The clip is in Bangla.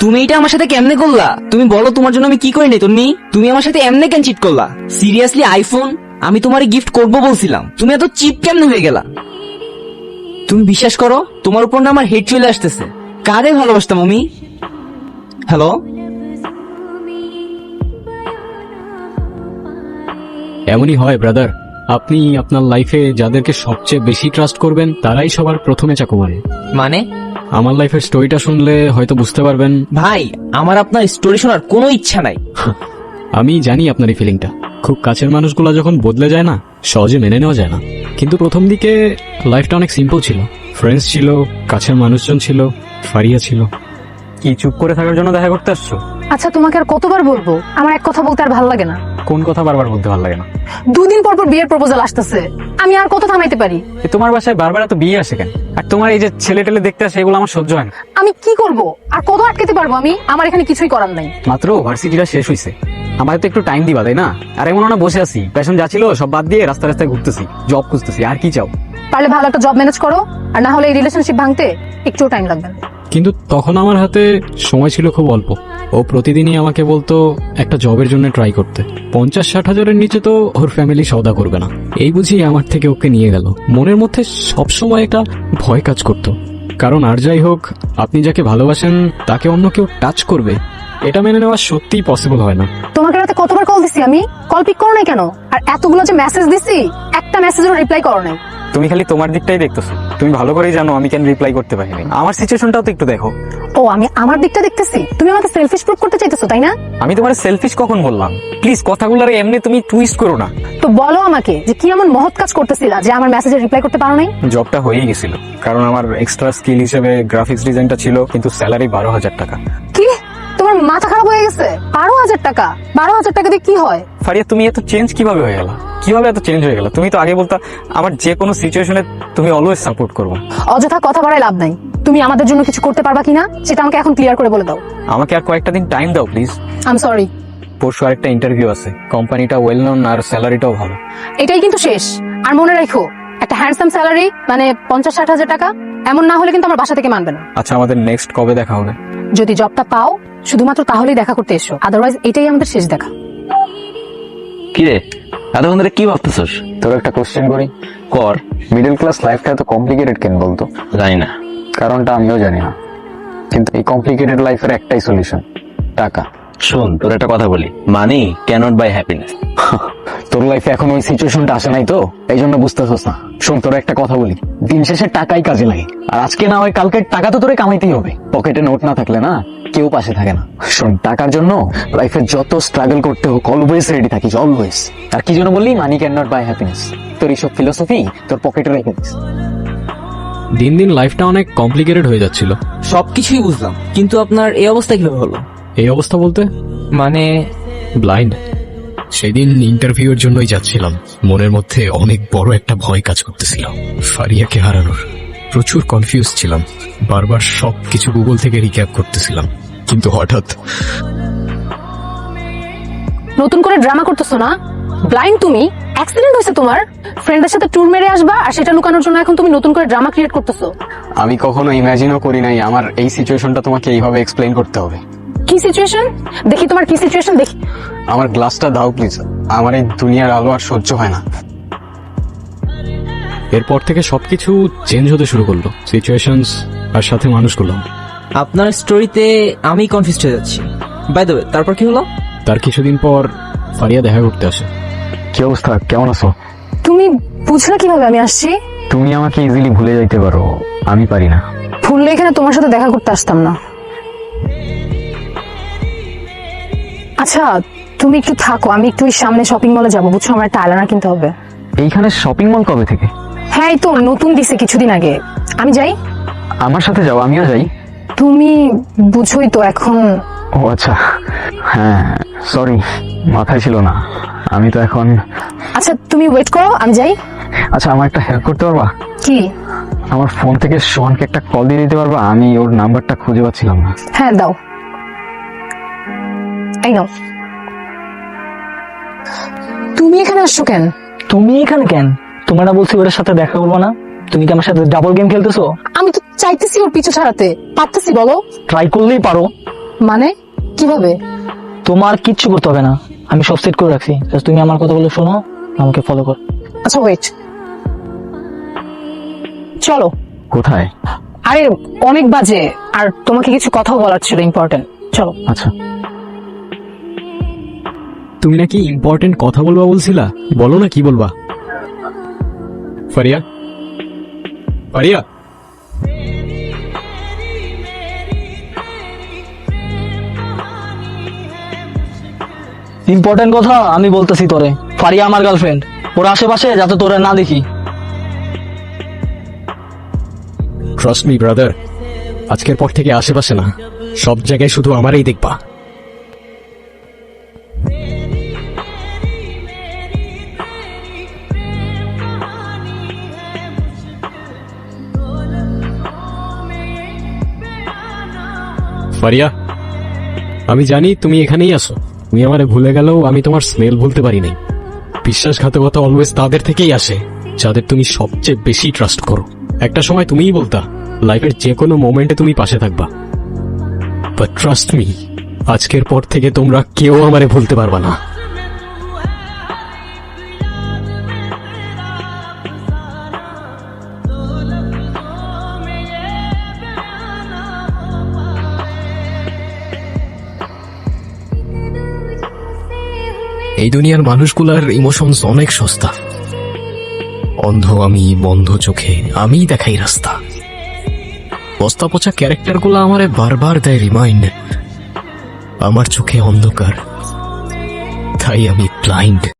তুমি এটা আমার সাথে কেমনে করলা? তুমি বলো তোমার জন্য আমি কি করি নাই তন্নি? তুমি আমার সাথে এমনে কেন চিট করলা? সিরিয়াসলি আইফোন আমি তোমারে গিফট করবো বলছিলাম, তুমি এত চিপ কেমনে হয়ে গেলা? তুমি বিশ্বাস করো তোমার উপর না আমার হেড চলে আসতেছে। কারে ভালোবাসতাম আমি? হ্যালো, এমনই হয় ব্রাদার, আপনি আপনার লাইফে যাদেরকে সবচেয়ে বেশি ট্রাস্ট করবেন তারাই সবার প্রথমে চাকু মারে। মানে? আমার লাইফের স্টোরিটা শুনলে হয়তো বুঝতে পারবেন। ভাই আমার আপনার স্টোরি শোনার কোনো ইচ্ছা নাই। আমি জানি আপনার এই ফিলিংটা। খুব কাছের মানুষগুলো যখন বদলে যায় না, সহজে মেনে নেওয়া যায় না। কিন্তু প্রথম দিকে লাইফটা অনেক সিম্পল ছিল। ফ্রেন্ডস ছিল, কাছের মানুষজন ছিল, ফারিয়া ছিল। কি চুপ করে থাকার জন্য দেখা করতে আসছো? আচ্ছা তোমাকে আর কতবার বলবো, আমার এক কথা বলতে আর ভালো লাগে না। কোন কথা বারবার বলতে ভালো লাগে না? দুদিন পর পর বিয়ের প্রপোজাল আসতেছে, আমি আর কত থামাইতে পারি? তোমার বাসায় বারবার এত বিয়ে আসে কেন? আর তোমার এই যে ছেলে টেলে দেখতে আসে, এগুলো আমার সহ্য হয় না। আমি কি করব? আর কত আটকাতে পারবো আমি? আমার এখানে কিছুই করার নাই। মাত্র ভার্সিটিটা শেষ হয়েছে, আমার তো একটু টাইম দিবা তাই না? আর এমন না বসে আছি, প্যাশন যা ছিল সব বাদ দিয়ে রাস্তায় রাস্তায় ঘুরতেছি, জব খুঁজতেছি। আর কি চাও? পারলে ভালো একটা জব ম্যানেজ করো, আর না হলে এই রিলেশনশিপ ভাঙতে একটু টাইম লাগবে না। কিন্তু তখন আমার হাতে সময় ছিল খুব অল্প। ও প্রতিদিনই আমাকে বলতো একটা জবের জন্য ট্রাই করতে। 50-60 হাজারের নিচে তো ওর ফ্যামিলি সওদা করবে না। এই বুঝি আমার থেকে ওকে নিয়ে গেল। মনের মধ্যে সবসময় একটা ভয় কাজ করতো, কারণ আর যাই হোক আপনি যাকে ভালোবাসেন তাকে অন্য কেউ টাচ করবে, এটা মেনে নেওয়া সত্যিই পসিবল হয় না। তোমাকে রাতে কতবার কল দিছি আমি, কল পিক করো নাই কেন? আর এতগুলো যে মেসেজ দিছি, একটা মেসেজেরও রিপ্লাই করো নাই। তুমি খালি তোমার দিকটাই দেখতেছো, তুমি ভালো করেই জানো আমি কেন রিপ্লাই করতে পারিনি। আমার সিচুয়েশনটাও তো একটু দেখো। ও আমি আমার দিকটা দেখতেছি, তুমি আমাকে সেলফিশ প্রুফ করতে চাইতেছো তাই না? আমি তোমার সেলফিশ কখন বললাম? প্লিজ কথাগুলোর এমনি তুমি টুইস্ট করো না। তো বলো আমাকে যে কি এমন মহৎ কাজ করতেছিলা যে আমার মেসেজে রিপ্লাই করতে পারো নাই? জবটা হয়েই গেছিল, কারণ আমার এক্সট্রা স্কিল হিসেবে গ্রাফিক্স ডিজাইনটা ছিল, কিন্তু স্যালারি 12,000 টাকা। কি? তোমার মাথা খারাপ হয়ে গেছে? 12,000 টাকা? 12,000 টাকা দিয়ে কি হয়? ফারিয়া তুমি এত চেঞ্জ কিভাবে হয়ে গেল? কিভাবে এত চেঞ্জ হয়ে গেল? তুমি তো আগে বলতা আমার যে কোনো সিচুয়েশনে তুমি অলওয়েজ সাপোর্ট করবে। অযথা কথা বাড়ায় লাভ নাই। তুমি আমাদের জন্য কিছু করতে পারবা কিনা সেটা আমাকে এখন ক্লিয়ার করে বলে দাও। আমাকে আর কয়েকটা দিন টাইম দাও প্লিজ। I am sorry. পরশু আরেকটা ইন্টারভিউ আছে, কোম্পানিটা ওয়েল নোন আর স্যালারিটাও ভালো। এটাই কিন্তু শেষ। আর মনে রাখো, একটা হ্যান্ডসাম স্যালারি মানে 50-60 হাজার টাকা এমন না হলে কিন্তু আমার বাসা থেকে মানবে না। আচ্ছা আমাদের নেক্সট কবে দেখা হবে? যদি জবটা পাও শুধুমাত্র তাহলেই দেখা করতে এসো, আদারওয়াইজ এটাই আমাদের শেষ দেখা। কিরে এতক্ষণ ধরে কি ভাবতেছস? তোর একটা কোশ্চেন করি, কর। মিডল ক্লাস লাইফটা এত কমপ্লিকেটেড কেন বলতো? জানি না। কারণটা আমিও জানি না, কিন্তু এই কমপ্লিকেটেড লাইফের একটাই সলিউশন, টাকা। শোন তোর একটা কথা বলি, মানি ক্যানট বাই হ্যাপিনেস। তোর লাইফে এখন ওই সিচুয়েশনটা আসে নাই তো, এই জন্য বুঝতেছস না। শোন তোর একটা কথা বলি, দিন শেষে টাকাই কাজে লাগে। আর আজকে না হয় কালকে টাকা তো তোরে কামাইতেই হবে। পকেটে নোট না থাকলে না কেউ পাশে থাকে না। শোন টাকার জন্য লাইফে যত স্ট্রাগল করতে হোক অলওয়েজ রেডি থাকিস, অলওয়েজ। আর কি জন্য বললি money can not by happiness? তোর এইসব ফিলোসফি তোর পকেটে রেখে দিস। দিন দিন লাইফটা অনেক কমপ্লিকেটেড হয়ে যাচ্ছিল। সবকিছুই বুঝলাম, কিন্তু আপনার এই অবস্থা কিভাবে হলো? এই অবস্থা বলতে মানে ব্লাইন্ড। সেদিন ইন্টারভিউর জন্যই যাচ্ছিলাম, মনের মধ্যে অনেক বড় একটা ভয় কাজ করতেছিল ফারিয়াকে হারানোর। প্রচুর কনফিউজ ছিলাম, বারবার সবকিছু গুগল থেকে রিক্যাপ করতেছিলাম, কিন্তু হঠাৎ নতুন করে ড্রামা করতেছো না? ব্লাইন্ড তুমি? অ্যাক্সিডেন্ট হয়েছে তোমার? ফ্রেন্ডের সাথে ট্যুর মেরে আসবা আর সেটা লুকানোর জন্য এখন তুমি নতুন করে ড্রামা ক্রিয়েট করতেছো। আমি কখনো ইমাজিনও করি নাই আমার এই সিচুয়েশনটা তোমাকে এইভাবে এক্সপ্লেইন করতে হবে। কি সিচুয়েশন? দেখি তোমার কি সিচুয়েশন দেখি। আমার গ্লাসটা দাও প্লিজ, আমার এই দুনিয়ার আলো আর সহ্য হয় না। এরপর থেকে সবকিছু চেঞ্জ হতে শুরু করলো, সিচুয়েশনস আর সাথে মানুষগুলো। আপনার স্টোরিতে আমি কনফিউজড হয়ে যাচ্ছি। বাই দ্য ওয়ে, তারপর কি হলো? তার কিছুদিন পর ফারিয়া দেখা করতে আসে। কি অবস্থা, কেমন আছো? তুমি বুঝলা কিভাবে আমি আসছি? তুমি আমাকে ইজিলি ভুলে যাইতে পারো, আমি পারি না। ভুললে এখানে তোমার সাথে দেখা করতে আসতাম না। আচ্ছা তুমি একটু থাকো, আমি একটু ওই সামনে শপিং মলে যাবো, বুঝছো? আমার একটা আইলাইনার কিনতে হবে। এইখানে শপিং মল কবে থেকে? হ্যাঁ এই তো নতুন দিছে কিছুদিন আগে। আমি যাই? আমার সাথে যাও, আমিও যাই। তুমি বুঝোই তো এখন। ও আচ্ছা, হ্যাঁ সরি, মাথায় ছিল না। আমি তো এখন। আচ্ছা তুমি ওয়েট করো, আমি যাই। আচ্ছা আমার একটা হেল্প করতে পারবা? কি? আমার ফোন থেকে সোহানকে একটা কল দিয়ে দিতে পারবা? আমি ওর নাম্বারটা খুঁজে পাচ্ছিলাম না। হ্যাঁ দাও, এই নাও। তুমি এখানে আসছো কেন? তুমি এখানে কেন? তোমার না বলছি ওর সাথে দেখা করবো না? তুমি কি আমার সাথে ডাবল গেম খেলতেছো? আমি তো চাইতেছি ওর পিছু ছাড়াতে, পারতেছি বলো? ট্রাই করলেই পারো। মানে কিভাবে? তোমার কিচ্ছু করতে হবে না, আমি সব সেট করে রাখছি। Just তুমি আমার কথাগুলো শোনো, আমাকে ফলো কর। আচ্ছা ওয়েট, চলো। কোথায়? আরে অনেক বাজে, আর তোমাকে কিছু কথাও বলার ছিল ইম্পর্টেন্ট। চলো। আচ্ছা, তুমি নাকি ইম্পর্টেন্ট কথা বলবা বলছিলা, বলো না কি বলবা। ফারিয়া, ফারিয়া, ইম্পর্টেন্ট কথা আমি বলতেছি তোরে। ফারিয়া আমার গার্লফ্রেন্ড, ওর আশেপাশে যাতে তোরে না দেখি। ট্রাস্ট মি ব্রাদার, আজকের পর থেকে আশেপাশে না, সব জায়গায় শুধু আমারই দেখবা। ফারিয়া, আমি জানি তুমি এখানেই আসো। তুমি আমারে ভুলে গেলেও আমি তোমার স্মেল ভুলতে পারি নাই। বিশ্বাসঘাতকতা অলওয়েজ তাদের থেকেই আসে যাদের তুমি সবচেয়ে বেশি ট্রাস্ট করো। একটা সময় তুমিই বলতা লাইফের যে কোনো মোমেন্টে তুমি পাশে থাকবা, বাট ট্রাস্ট মি, আজকের পর থেকে তোমরা কেউ আমারে ভুলতে পারবা না। এই দুনিয়ার মানুষগুলার ইমোশনস অনেক সস্তা। অন্ধ আমি, বন্ধ চোখে আমি দেখাই রাস্তা। বস্তা পচা ক্যারেক্টারগুলো আমারে বারবার দেয় রিমাইন্ড, আমার চোখে অন্ধকার, তাই আমি ব্লাইন্ড।